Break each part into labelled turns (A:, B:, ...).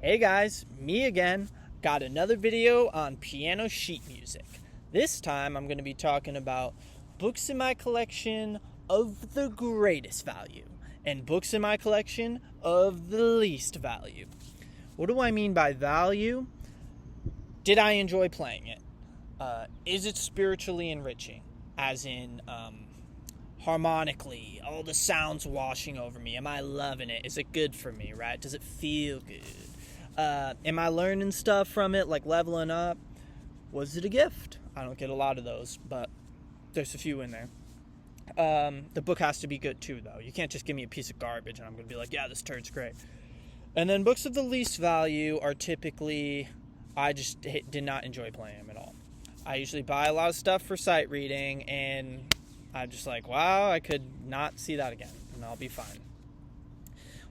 A: Hey guys, me again. Got another video on piano sheet music. This time I'm going to be talking about books in my collection of the greatest value and books in my collection of the least value. What do I mean by value? Did I enjoy playing it? Is it spiritually enriching? As in, harmonically, all the sounds washing over me. Am I loving it? Is it good for me, right? Does it feel good? Am I learning stuff from it, like leveling up? Was it a gift? I don't get a lot of those, but there's a few in there. The book has to be good too, though. You can't just give me a piece of garbage and I'm going to be like, yeah, this turd's great. And then books of the least value are typically, I just did not enjoy playing them at all. I usually buy a lot of stuff for sight reading, and I'm just like, wow, I could not see that again, and I'll be fine.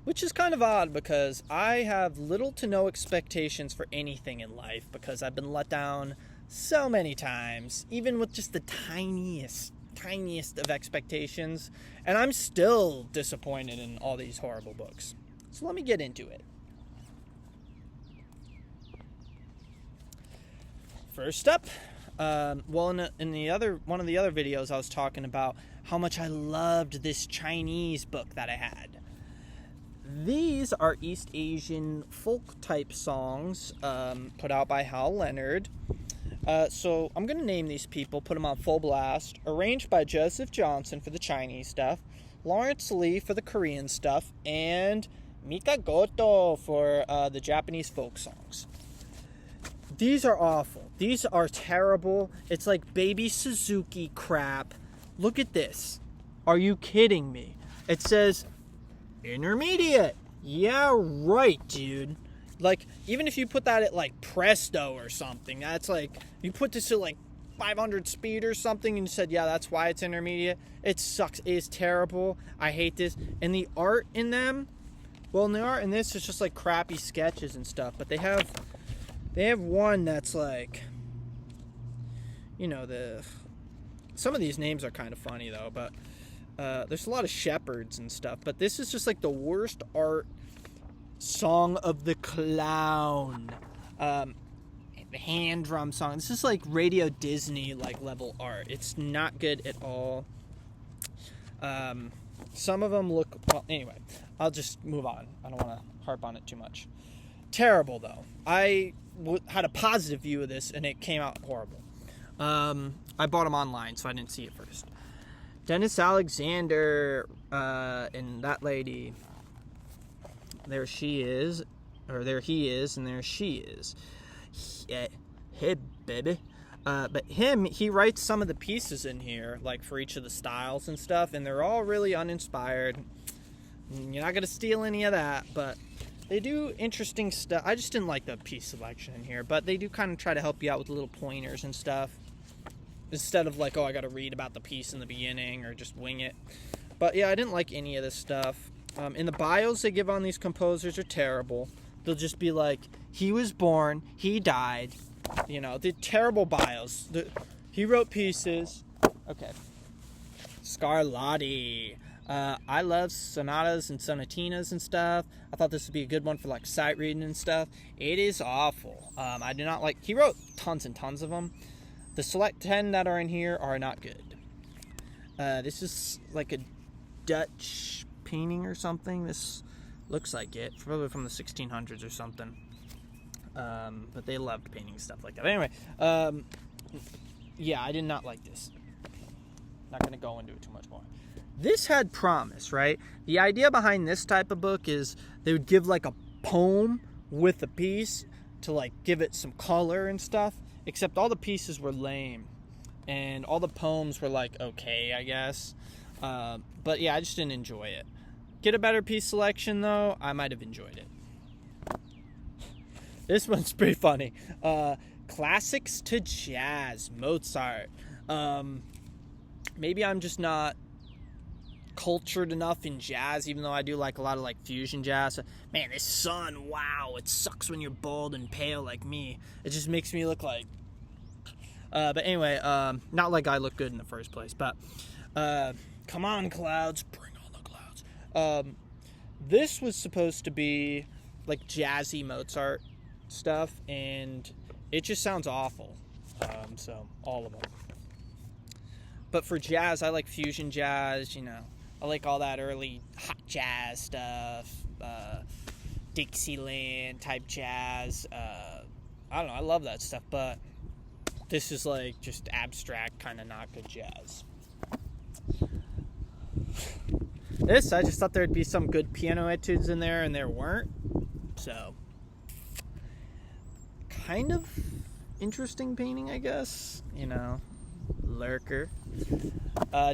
A: Which is kind of odd because I have little to no expectations for anything in life because I've been let down so many times, even with just the tiniest of expectations, and I'm still disappointed in all these horrible books. So let me get into it. First up, in one of the other videos, I was talking about how much I loved this Chinese book that I had. These are East Asian folk type songs put out by Hal Leonard. So I'm going to name these people, put them on full blast. Arranged by Joseph Johnson for the Chinese stuff, Lawrence Lee for the Korean stuff, and Mika Goto for the Japanese folk songs. These are awful. These are terrible. It's like Baby Suzuki crap. Look at this. Are you kidding me? It says intermediate. Yeah, right, dude. Like, even if you put that at like Presto or something, that's like, you put this at like 500 speed or something and you said, yeah, that's why it's intermediate. It sucks. It is terrible. I hate this. And the art in them, well, the art in this is just like crappy sketches and stuff, but they have one that's like, you know, some of these names are kind of funny though, but there's a lot of shepherds and stuff, but this is just like the worst art. Song of the Clown, the hand drum song. This is like Radio Disney like level art. It's not good at all. Some of them look, well, anyway, I'll just move on. I don't want to harp on it too much. Terrible though. I had a positive view of this and it came out horrible. I bought them online, so I didn't see it first. Dennis Alexander and that lady, there she is, or there he is, and there she is. Hey, baby. But he writes some of the pieces in here, like for each of the styles and stuff, and they're all really uninspired. You're not going to steal any of that, but they do interesting stuff. I just didn't like the piece selection in here, but they do kind of try to help you out with little pointers and stuff. Instead of like, oh, I got to read about the piece in the beginning or just wing it. But yeah, I didn't like any of this stuff. In the bios they give on these composers are terrible. They'll just be like, he was born, he died. You know, the terrible bios. He wrote pieces. Okay. Scarlatti. I love sonatas and sonatinas and stuff. I thought this would be a good one for like sight reading and stuff. It is awful. I do not like. He wrote tons and tons of them. The select 10 that are in here are not good. This is like a Dutch painting or something. This looks like it, probably from the 1600s or something. But they loved painting stuff like that. Anyway, yeah, I did not like this. Not going to go into it too much more. This had promise, right? The idea behind this type of book is they would give like a poem with a piece to like give it some color and stuff, except all the pieces were lame and all the poems were like okay, I guess. But yeah, I just didn't enjoy it. Get a better piece selection though, I might have enjoyed it. This one's pretty funny. Classics to jazz, Mozart. Maybe I'm just not cultured enough in jazz, even though I do like a lot of like fusion jazz. Man, this sun, wow, it sucks when you're bald and pale like me. It just makes me look like but anyway, not like I look good in the first place, but come on, clouds, bring on the clouds. This was supposed to be like jazzy Mozart stuff, and it just sounds awful. So all of them. But for jazz, I like fusion jazz. I like all that early hot jazz stuff, Dixieland type jazz. I don't know. I love that stuff, but this is like just abstract, kind of not good jazz. I just thought there'd be some good piano etudes in there, and there weren't. So, kind of interesting painting, I guess. Lurker.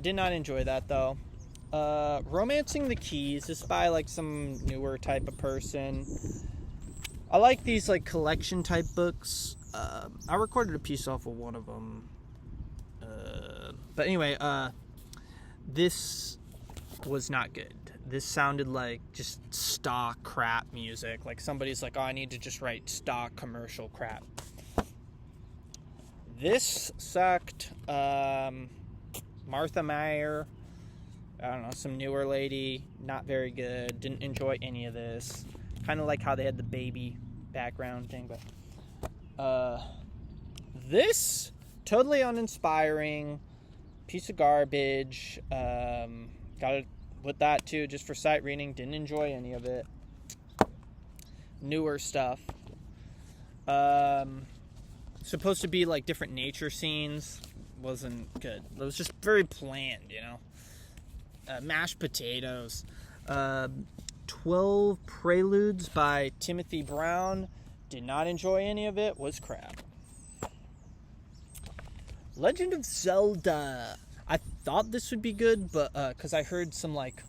A: Did not enjoy that, though. Romancing the Keys is by, like, some newer type of person. I like these, like, collection type books. I recorded a piece off of one of them. But anyway, this was not good. This sounded like just stock crap music. Like somebody's like, oh, I need to just write stock commercial crap. This sucked. Martha Meyer, I don't know, some newer lady, not very good. Didn't enjoy any of this. Kind of like how they had the baby background thing, but this totally uninspiring, piece of garbage. Got it with that too, just for sight reading. Didn't enjoy any of it. Newer stuff. Supposed to be like different nature scenes. Wasn't good. It was just very bland, mashed potatoes. 12 Preludes by Timothy Brown. Did not enjoy any of it. Was crap. Legend of Zelda. I thought this would be good, but because I heard some like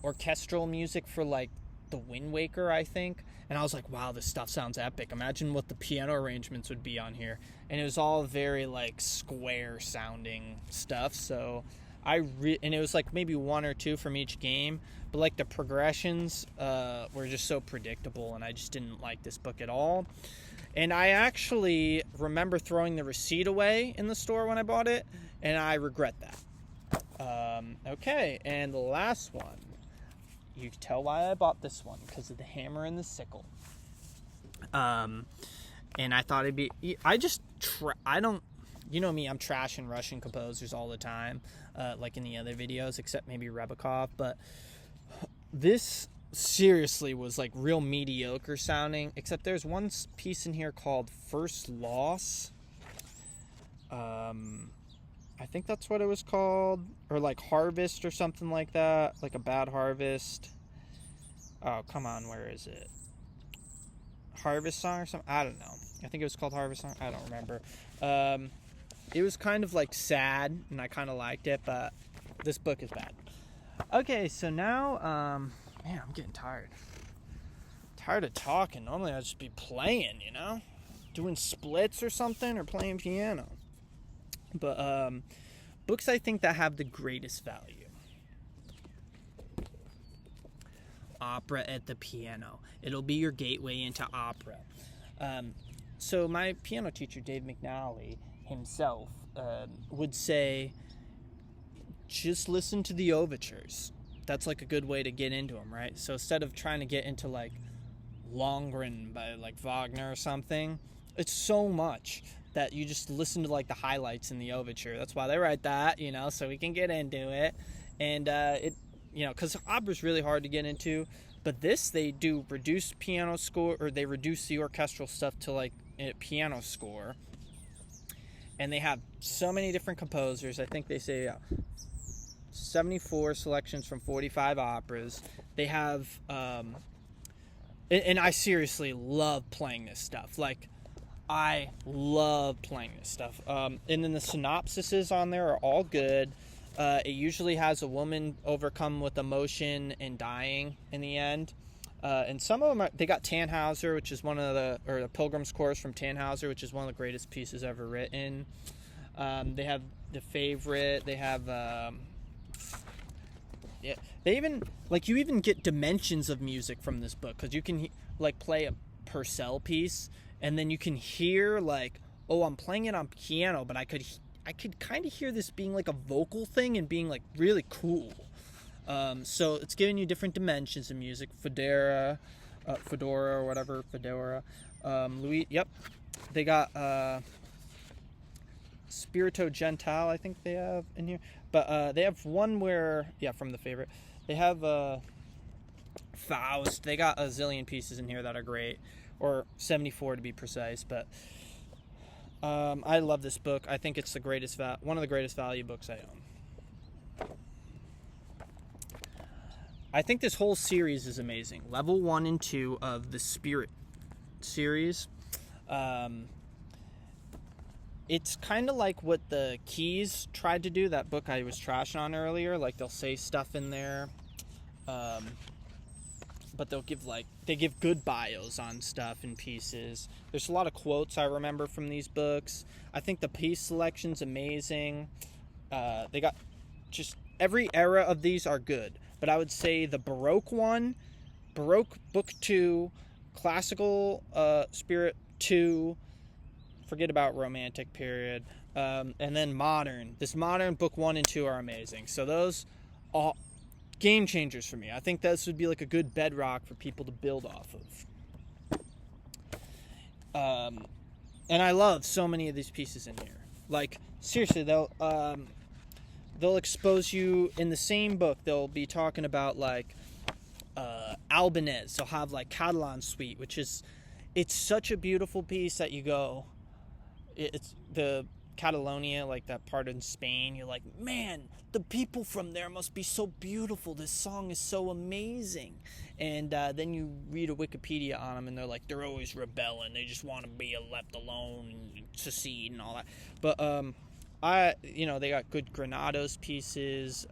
A: orchestral music for like the Wind Waker, I think, and I was like, wow, this stuff sounds epic. Imagine what the piano arrangements would be on here. And it was all very like square sounding stuff. So and it was like maybe one or two from each game, but like the progressions were just so predictable, and I just didn't like this book at all. And I actually remember throwing the receipt away in the store when I bought it, and I regret that. Okay, and the last one. You can tell why I bought this one, because of the hammer and the sickle. And I thought it'd be... I don't... You know me, I'm trashing Russian composers all the time, like in the other videos, except maybe Rebikov, but this seriously was like real mediocre sounding, except there's one piece in here called First Loss. I think that's what it was called, or like Harvest or something like that, like a bad harvest. Oh, come on, where is it? Harvest Song or something? I don't know. I think it was called Harvest Song. I don't remember. It was kind of like sad, and I kind of liked it, but this book is bad. Okay, so now, man, I'm getting tired. Tired of talking. Normally I'd just be playing, doing splits or something, or playing piano. But books I think that have the greatest value. Opera at the Piano. It'll be your gateway into opera. So my piano teacher, Dave McNally, himself, would say, just listen to the overtures. That's like a good way to get into them, right? So instead of trying to get into like Lohengrin by like Wagner or something, it's so much that you just listen to like the highlights in the overture. That's why they write that, so we can get into it. And because opera's really hard to get into, but this, they do reduced piano score, or they reduce the orchestral stuff to like a piano score. And they have so many different composers. I think they say 74 selections from 45 operas. They have, and I seriously love playing this stuff. Like, I love playing this stuff. And then the synopsises on there are all good. It usually has a woman overcome with emotion and dying in the end. And some of them, they got Tannhauser, which is or the Pilgrim's Chorus from Tannhauser, which is one of the greatest pieces ever written. They have The Favorite. They have, they even, like, you even get dimensions of music from this book, because you can, like, play a Purcell piece, and then you can hear, like, oh, I'm playing it on piano, but I could kind of hear this being like a vocal thing and being like really cool. So it's giving you different dimensions of music. Federa, Fedora or whatever, Fedora. Louis, yep. They got Spirito Gentile, I think they have in here. But they have one where, from the favorite. They have Faust. They got a zillion pieces in here that are great, or 74 to be precise. But I love this book. I think it's the greatest, one of the greatest value books I own. I think this whole series is amazing. Level 1 and 2 of the Spirit series. It's kind of like what the Keys tried to do, that book I was trashing on earlier. Like, they'll say stuff in there, but they'll give, they give good bios on stuff in pieces. There's a lot of quotes I remember from these books. I think the piece selection's amazing. They got just every era of these are good. But I would say the Baroque one, Baroque Book 2, Classical Spirit 2, forget about Romantic period, and then Modern. This Modern Book 1 and 2 are amazing. So those are game changers for me. I think this would be like a good bedrock for people to build off of. And I love so many of these pieces in here. Like, seriously, they'll expose you in the same book. They'll be talking about Albanese. They'll have Catalan Suite, which it's such a beautiful piece that you go, it's the Catalonia, that part in Spain. You're like, man, the people from there must be so beautiful. This song is so amazing. And then you read a Wikipedia on them, and they're they're always rebelling. They just want to be left alone and secede and all that. But they got good Granados pieces.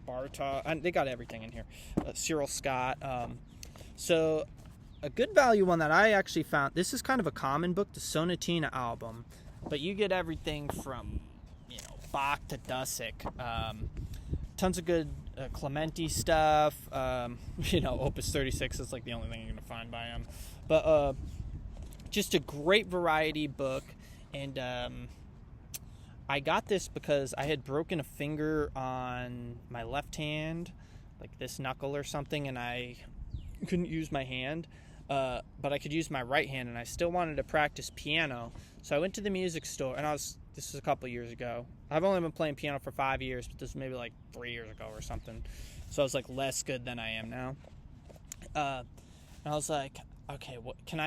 A: Bartok, and they got everything in here. Cyril Scott. So a good value one that I actually found. This is kind of a common book, the Sonatina album, but you get everything from Bach to Dussek. Tons of good Clementi stuff. Opus 36 is the only thing you're gonna find by him, but just a great variety book. And I got this because I had broken a finger on my left hand, this knuckle or something, and I couldn't use my hand, but I could use my right hand, and I still wanted to practice piano. So I went to the music store, and this was a couple years ago. I've only been playing piano for 5 years, but this was maybe 3 years ago or something. So I was less good than I am now. And I was like, okay, what can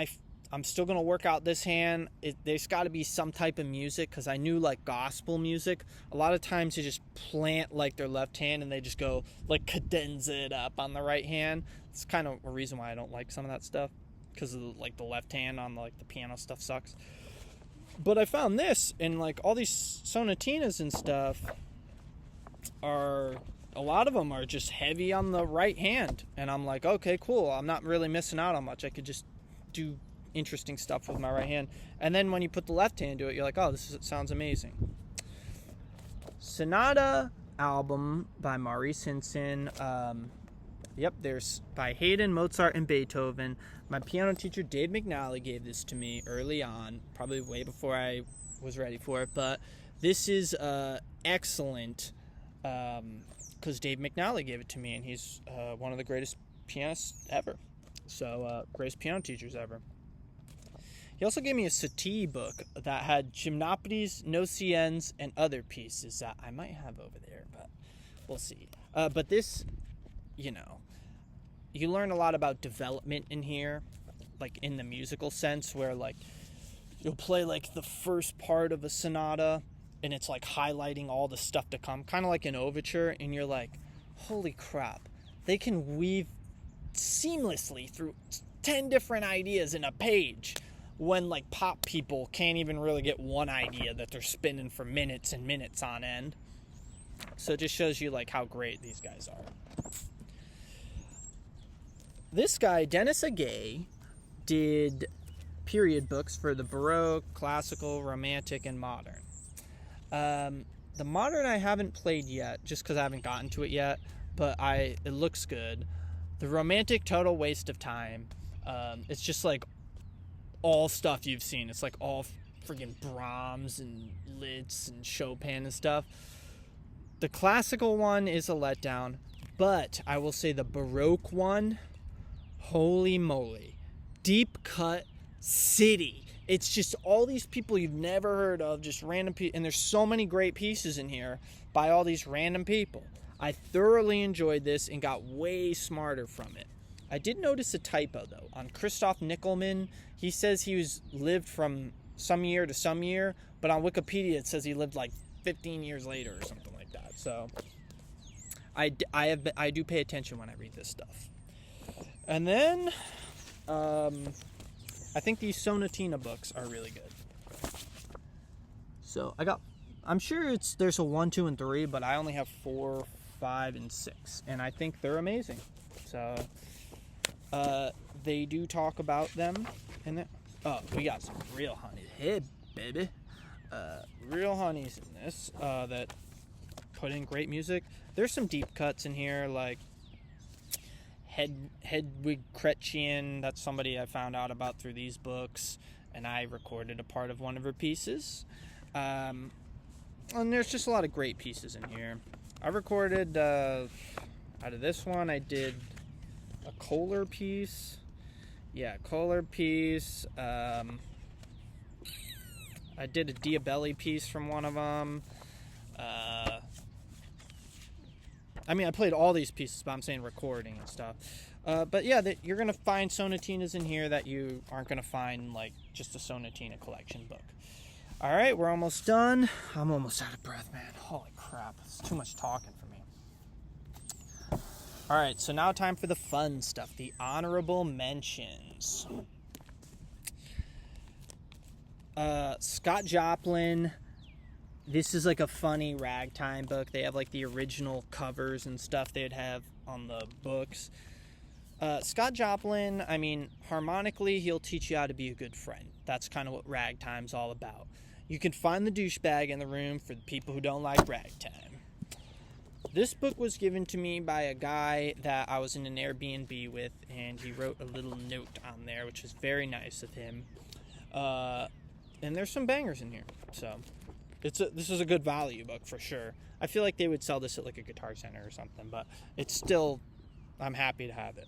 A: I'm still going to work out this hand. There's got to be some type of music, because I knew gospel music. A lot of times they just plant their left hand and they just go cadenza it up on the right hand. It's kind of a reason why I don't like some of that stuff, because of the left hand on the piano stuff sucks. But I found this, and all these sonatinas and stuff a lot of them are just heavy on the right hand. And I'm like, okay, cool. I'm not really missing out on much. I could just do interesting stuff with my right hand. And then when you put the left hand to it, you're like, oh, sounds amazing. Sonata album by Maurice Hinson. There's by Haydn, Mozart, and Beethoven. My piano teacher, Dave McNally, gave this to me early on, probably way before I was ready for it. But this is excellent, because Dave McNally gave it to me, and he's one of the greatest pianists ever. So, greatest piano teachers ever. He also gave me a Satie book that had Gymnopédies, Nociens, and other pieces that I might have over there, but we'll see. But this, you learn a lot about development in here, in the musical sense, where you'll play the first part of a sonata, and it's highlighting all the stuff to come, kind of like an overture, and you're like, holy crap, they can weave seamlessly through 10 different ideas in a page, when pop people can't even really get one idea that they're spinning for minutes and minutes on end. So it just shows you how great these guys are. This guy, Denis Agay, did period books for the Baroque, Classical, Romantic, and Modern. The Modern I haven't played yet, just because I haven't gotten to it yet, but it looks good. The Romantic, total waste of time. It's just all stuff you've seen. It's all friggin' Brahms and Liszt and Chopin and stuff. The Classical one is a letdown, But I will say the Baroque one, holy moly. Deep Cut City. It's just all these people you've never heard of, just random people. And there's so many great pieces in here by all these random people. I thoroughly enjoyed this and got way smarter from it. I did notice a typo, though. On Christoph Nickelman, he says he lived from some year to some year, but on Wikipedia it says he lived like 15 years later or something like that. So I do pay attention when I read this stuff. And then I think these Sonatina books are really good. So I'm sure there's a 1, 2, and 3, but I only have 4, 5, and 6, and I think they're amazing. So they do talk about them, and we got some real honey. Hey, baby. Real honeys in this that put in great music. There's some deep cuts in here, like Hedwig Kretchen. That's somebody I found out about through these books, and I recorded a part of one of her pieces. And there's just a lot of great pieces in here. I recorded, out of this one, I did a Kohler piece. Yeah, Kohler piece. I did a Diabelli piece from one of them. I played all these pieces, but I'm saying recording and stuff. But yeah, you're going to find sonatinas in here that you aren't going to find, like, just a Sonatina collection book. All right, we're almost done. I'm almost out of breath, man. Holy crap. It's too much talking for me. All right, so now time for the fun stuff, the honorable mentions. Scott Joplin. This is like a funny ragtime book. They have like the original covers and stuff they'd have on the books. Scott Joplin, harmonically, he'll teach you how to be a good friend. That's kind of what ragtime's all about. You can find the douchebag in the room for the people who don't like ragtime. This book was given to me by a guy that I was in an Airbnb with, and he wrote a little note on there, which was very nice of him. And there's some bangers in here, so this is a good value book for sure. I feel like they would sell this at like a Guitar Center or something, but it's still, I'm happy to have it.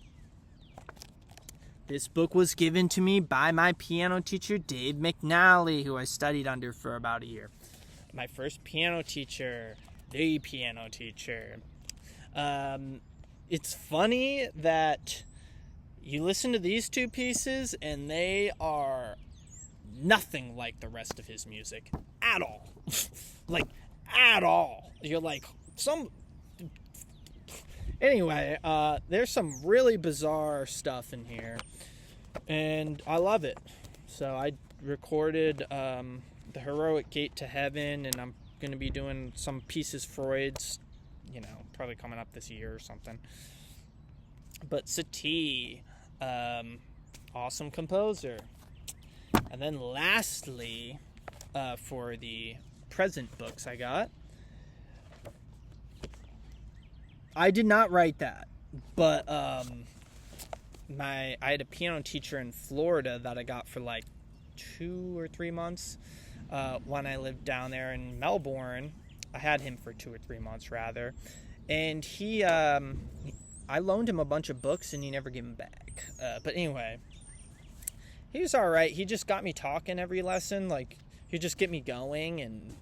A: This book was given to me by my piano teacher, Dave McNally, who I studied under for about a year. My first piano teacher, the piano teacher. It's funny that you listen to these two pieces and they are nothing like the rest of his music at all. Like, at all. You're like, Anyway, there's some really bizarre stuff in here, and I love it. So I recorded The Heroic Gate to Heaven, and I'm going to be doing some pieces Freud's, probably coming up this year or something. But Satie, awesome composer. And then lastly, for the present books I got, I did not write that, but I had a piano teacher in Florida that I got for like 2 or 3 months when I lived down there in Melbourne. I had him for 2 or 3 months rather, and I loaned him a bunch of books and he never gave them back. But anyway, he was all right. He just got me talking every lesson. Like, he'd just get me going, and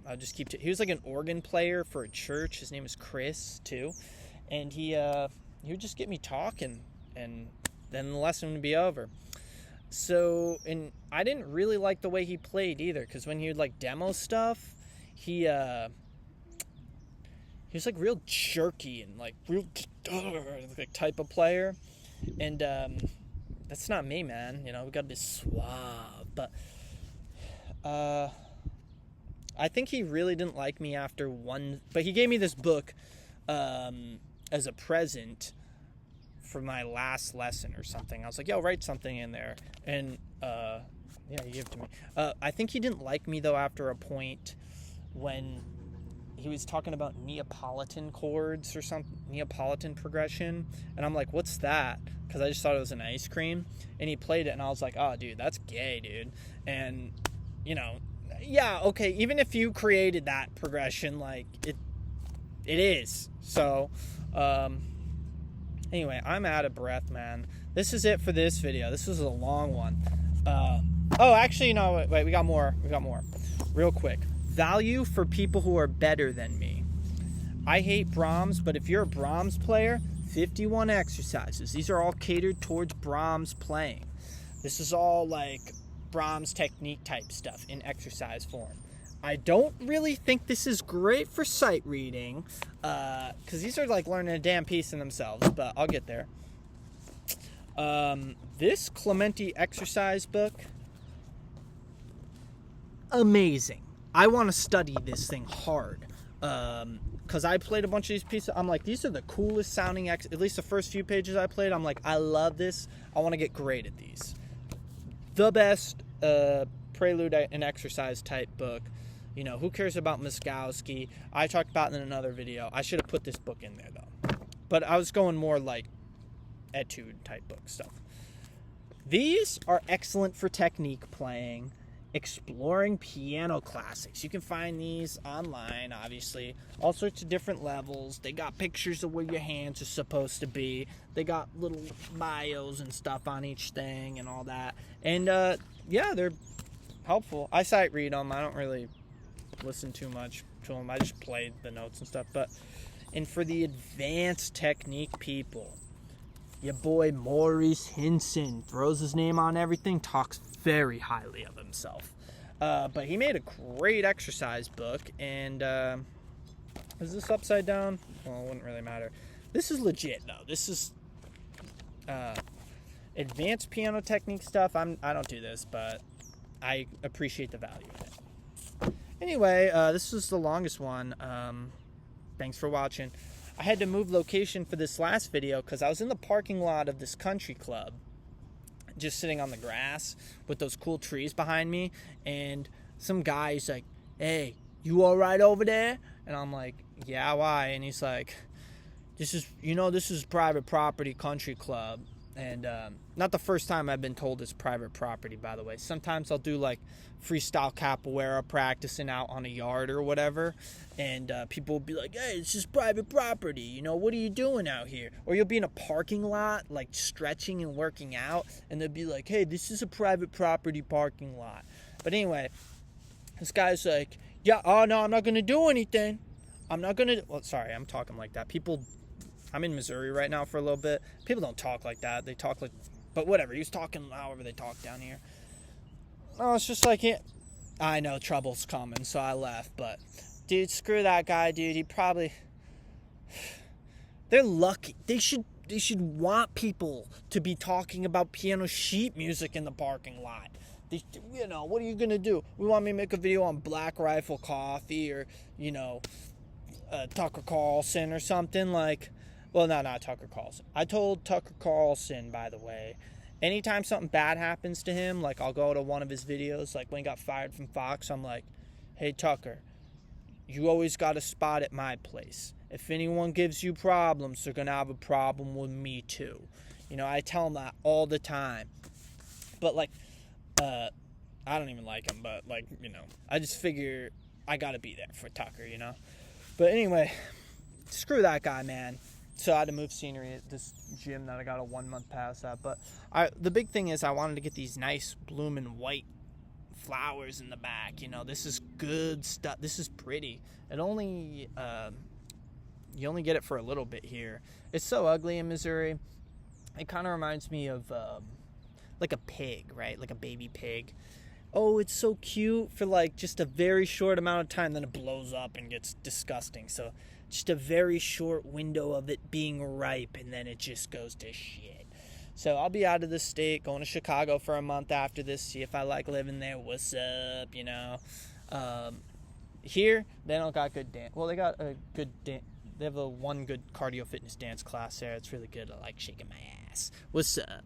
A: I'll just keep. He was like an organ player for a church. His name is Chris too, and he would just get me talking, and then the lesson would be over. So, and I didn't really like the way he played either, because when he would like demo stuff, he was like real jerky and like real like type of player, and that's not me, man. We gotta be suave. But I think he really didn't like me after one. But he gave me this book as a present for my last lesson or something. I was like, yo, write something in there. And yeah, he gave it to me. I think he didn't like me, though, after a point when he was talking about Neapolitan chords or something, Neapolitan progression. And I'm like, what's that? Because I just thought it was an ice cream. And he played it, and I was like, oh, dude, that's gay, dude. And, yeah, okay, even if you created that progression, like, It is. So, anyway, I'm out of breath, man. This is it for this video. This was a long one. Oh, actually, no, wait, we got more. Real quick. Value for people who are better than me. I hate Brahms, but if you're a Brahms player, 51 exercises. These are all catered towards Brahms playing. This is all like Brahms technique type stuff in exercise form. I don't really think this is great for sight reading, because these are like learning a damn piece in themselves, but I'll get there. This Clementi exercise book, amazing. I want to study this thing hard, because I played a bunch of these pieces. I'm like, these are the coolest sounding, at least the first few pages I played. I'm like, I love this. I want to get great at these. The best prelude and exercise type book. You know, who cares about Muskowski? I talked about it in another video. I should have put this book in there, though. But I was going more like etude type book stuff. These are excellent for technique playing, exploring piano classics. You can find these online, obviously. All sorts of different levels. They got pictures of where your hands are supposed to be. They got little bios and stuff on each thing and all that. And, yeah, they're helpful. I sight read them. I don't really listen too much to them. I just play the notes and stuff. And for the advanced technique people, your boy Maurice Hinson throws his name on everything, talks very highly of himself. But he made a great exercise book. And is this upside down? Well, it wouldn't really matter. This is legit, though. This is advanced piano technique stuff. I don't do this, but I appreciate the value of it. Anyway, this was the longest one. Thanks for watching. I had to move location for this last video because I was in the parking lot of this country club, just sitting on the grass with those cool trees behind me, and some guy's like, "Hey, you all right over there?" And I'm like, "Yeah, why?" And he's like, "This is private property country club." And not the first time I've been told it's private property, by the way. Sometimes I'll do like freestyle capoeira practicing out on a yard or whatever, and people will be like, "Hey, it's just private property, you know, what are you doing out here?" Or you'll be in a parking lot like stretching and working out, and they'll be like, "Hey, this is a private property parking lot." But anyway, this guy's like, "Yeah, oh no, I'm not gonna do anything. I'm not gonna," well, sorry, I'm talking like that. I'm in Missouri right now for a little bit. People don't talk like that. They talk like, but whatever. He was talking however they talk down here. Oh, it's just like, I know trouble's coming, so I left. But, dude, screw that guy, dude. He probably, they're lucky. They should want people to be talking about piano sheet music in the parking lot. You know, what are you going to do? We want me to make a video on Black Rifle Coffee or, you know, Tucker Carlson or something like. Well, no, not Tucker Carlson. I told Tucker Carlson, by the way, anytime something bad happens to him, like I'll go to one of his videos, like when he got fired from Fox, I'm like, "Hey, Tucker, you always got a spot at my place. If anyone gives you problems, they're going to have a problem with me too." You know, I tell him that all the time. But, like, I don't even like him, but, like, you know, I just figure I got to be there for Tucker, you know. But anyway, screw that guy, man. So I had to move scenery at this gym that I got a 1-month pass at. But the big thing is I wanted to get these nice blooming white flowers in the back. You know, this is good stuff. This is pretty. It only, you only get it for a little bit here. It's so ugly in Missouri. It kind of reminds me of like a pig, right? Like a baby pig. Oh, it's so cute for like just a very short amount of time. Then it blows up and gets disgusting. So just a very short window of it being ripe, and then it just goes to shit. So I'll be out of the state, going to Chicago for a month after this, see if I like living there. What's up, you know? Here, they don't got good dance. Well, they got a good dance. They have one good cardio fitness dance class there. It's really good. I like shaking my ass. What's up?